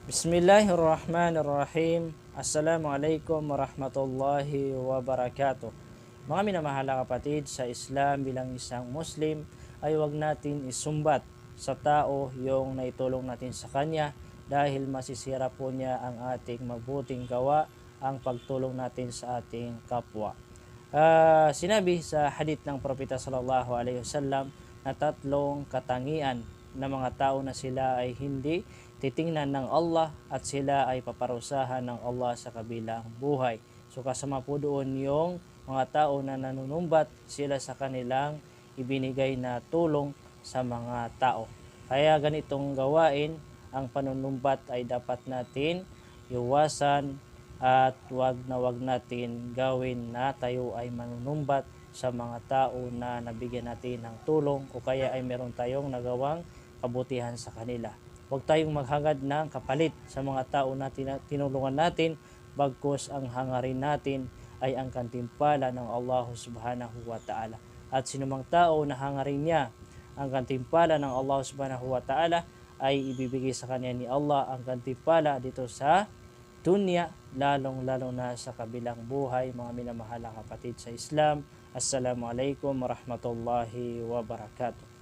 Bismillahirrahmanirrahim. Assalamualaikum warahmatullahi wabarakatuh. Mga minamahal kapatid sa Islam, bilang isang Muslim ay huwag natin isumbat sa tao yung naitulong natin sa kanya dahil masisira po niya ang ating mabuting gawa, ang pagtulong natin sa ating kapwa. Sinabi sa hadith ng Propeta sallallahu alaihi wasallam na tatlong katangian ng mga tao na sila ay hindi titingnan ng Allah at sila ay paparusahan ng Allah sa kabilang buhay. So kasama po doon yung mga tao na nanunumbat sila sa kanilang ibinigay na tulong sa mga tao. Kaya ganitong gawain, ang panunumbat ay dapat natin iwasan at wag natin gawin na tayo ay manunumbat sa mga tao na nabigyan natin ng tulong o kaya ay meron tayong nagawang kabutihan sa kanila. Huwag tayong maghangad ng kapalit sa mga tao na tinulungan natin, bagkus ang hangarin natin ay ang kantimpala ng Allah subhanahu wa ta'ala. At sinumang tao na hangarin niya ang kantimpala ng Allah subhanahu wa ta'ala ay ibibigay sa kanya ni Allah ang kantimpala dito sa dunya, lalong-lalo na sa kabilang buhay. Mga minamahal kapatid sa Islam, Assalamualaikum warahmatullahi wabarakatuh.